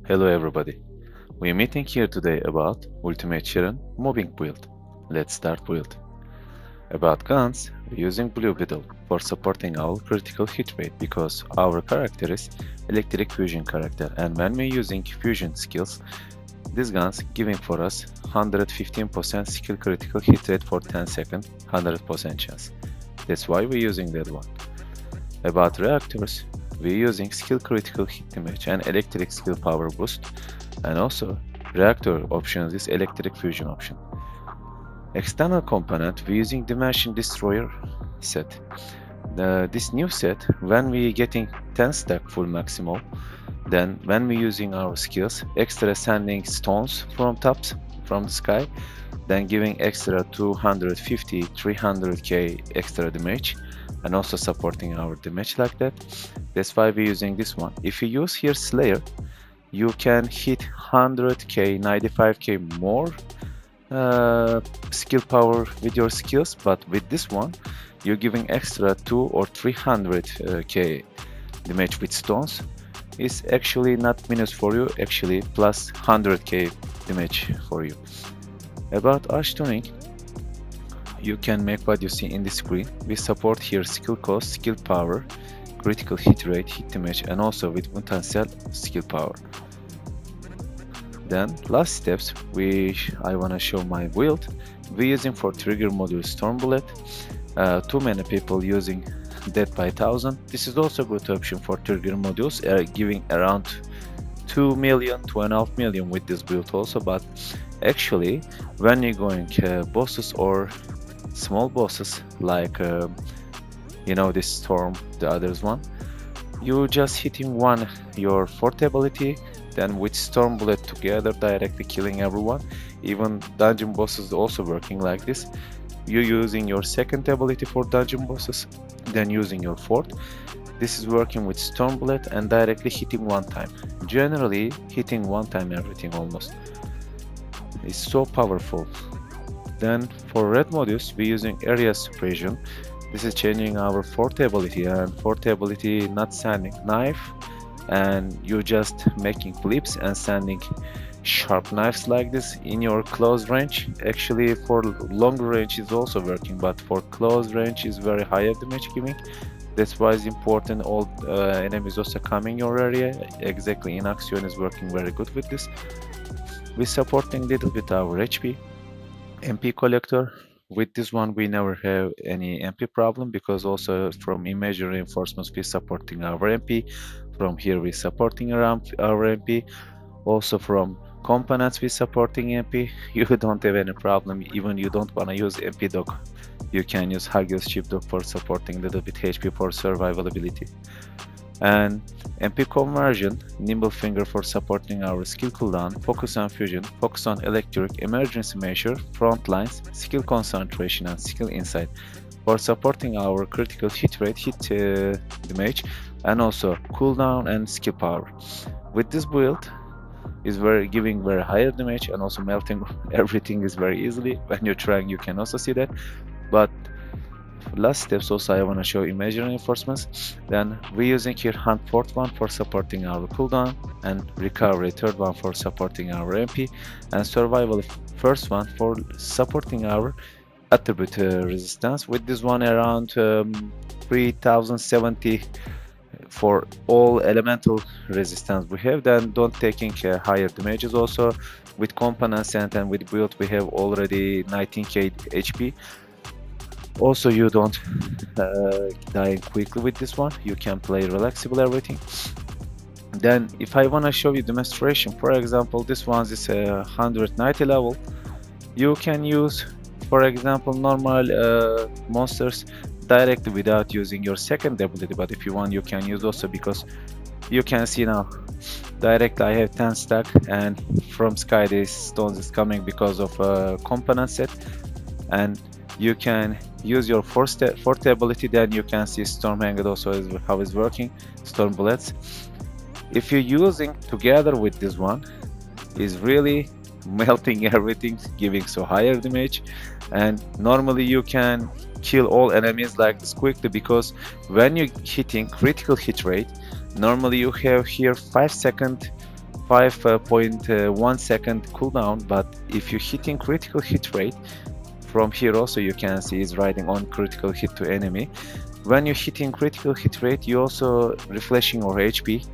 Hello everybody, we're meeting here today about ultimatesharen MOBING build. Let's start build. About guns, we're using Blue Beetle for supporting our critical hit rate because our character is electric fusion character, and when we're using fusion skills, these guns giving for us 115% skill critical hit rate for 10 seconds, 100% chance. That's why we're using that one. About reactors, we're using skill critical hit damage and electric skill power boost, and also reactor options is electric fusion option. External component, we're using Dimension Destroyer set. This new set, when we getting 10 stack full maximal, then when we using our skills, extra sending stones from tops from the sky, then giving extra 250 300k extra damage, and also supporting our damage like that. That's why we're using this one. If you use here Slayer, you can hit 100k 95k more skill power with your skills, but with this one you're giving extra 2 or 300k damage with stones. Is actually not minus for you, actually plus 100k damage for you. About Archonic, you can make what you see in the screen. We support here skill cost, skill power, critical hit rate, hit damage, and also with potential skill power. Then last steps, I wanna show my build. We're using for trigger module Storm Bullet. Too many people using Death by 1000. This is also a good option for trigger modules, giving around 2 million, 2.5 million with this build also. But actually, when you're going bosses or small bosses like this Storm, the others one, you just hitting one your fourth ability, then with Storm Bullet together directly killing everyone. Even dungeon bosses also working like this. You're using your second ability for dungeon bosses, then using your fourth. This is working with Storm Bullet and directly hitting one time. Generally hitting one time everything almost. It's so powerful. Then for red modules, we're using area suppression. This is changing our fourth ability, and fourth ability not sending knife, and you're just making flips and sending sharp knives like this in your close range. Actually for long range is also working, but for close range is very higher damage giving. That's why it's important all enemies also coming your area. Exactly, Inaction is working very good with this. We're supporting little bit our HP. MP collector, with this one we never have any MP problem, because also from image reinforcements we're supporting our MP. From here we're supporting around our MP. Also from components we're supporting MP. You don't have any problem, even you don't want to use MP dog, you can use Huggies chip dog for supporting little bit HP for survivability. And MP conversion, nimble finger for supporting our skill cooldown, focus on fusion, focus on electric, emergency measure, front lines, skill concentration, and skill insight for supporting our critical hit rate, hit damage, and also cooldown and skill power. With this build is giving very higher damage, and also melting everything is very easily. When you're trying, you can also see that. But last steps also I want to show image reinforcements. Then we're using here hunt fourth one for supporting our cooldown, and recovery third one for supporting our MP, and survival first one for supporting our attribute resistance. With this one around 3070 for all elemental resistance we have. Then don't taking higher damages. Also with components and with build we have already 19k HP. Also you don't die quickly with this one, you can play relaxable everything. Then if I want to show you demonstration, for example this one is a 190 level, you can use for example normal monsters directly without using your second ability. But if you want, you can use also, because you can see now directly I have 10 stack, and from sky these stones is coming because of component set. And you can use your fourth ability, then you can see storm hanged also is how it's working, storm bullets. If you're using together with this one, is really melting everything, giving so higher damage. And normally you can kill all enemies like this quickly, because when you're hitting critical hit rate, normally you have here 5 second 5.1 second cooldown, but if you're hitting critical hit rate, from here also you can see it's writing on critical hit to enemy. When you're hitting critical hit rate, you also refreshing your HP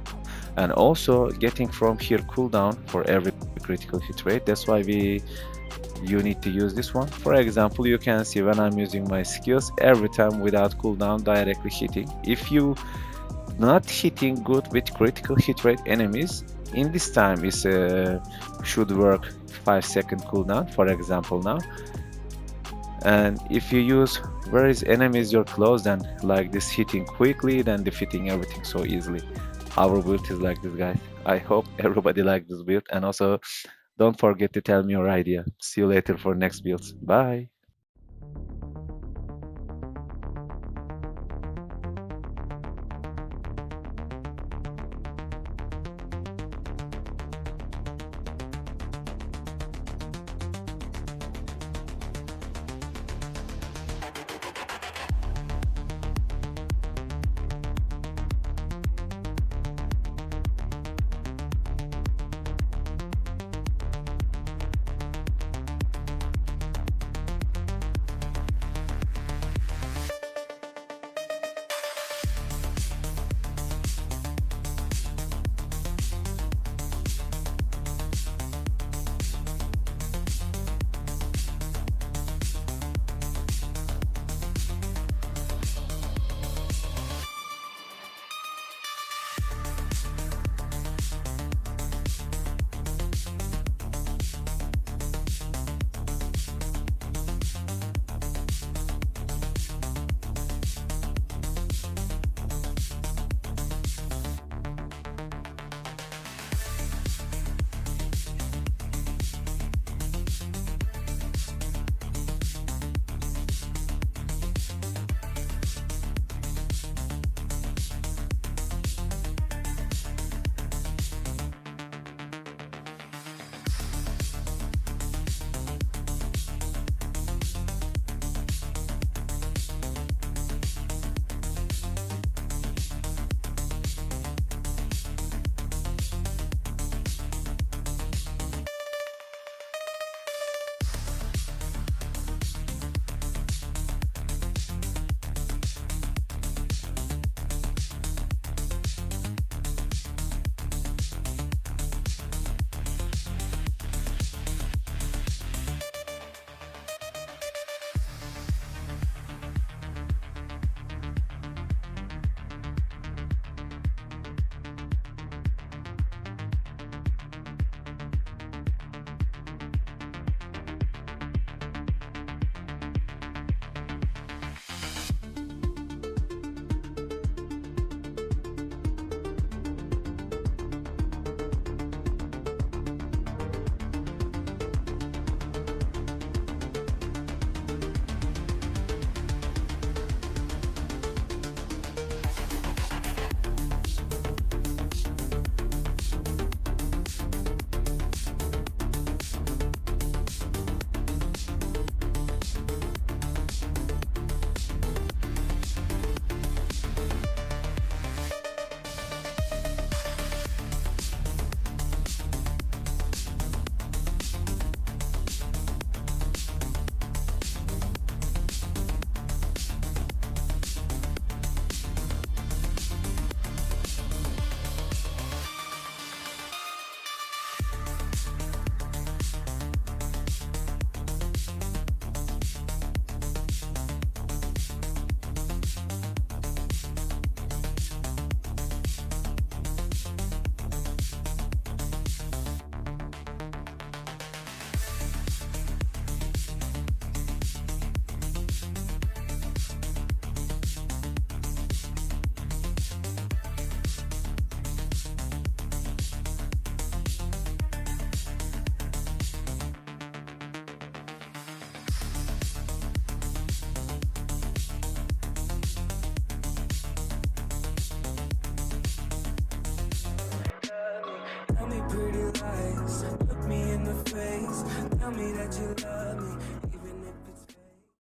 and also getting from here cooldown for every critical hit rate. That's why you need to use this one. For example, you can see when I'm using my skills, every time without cooldown directly hitting. If you not hitting good with critical hit rate enemies, in this time is should work 5-second cooldown, for example now. And if you use where is enemies you're close, then like this hitting quickly, then defeating everything so easily. Our build is like this, guys. I hope everybody liked this build, and also don't forget to tell me your idea. See you later for next builds. Bye.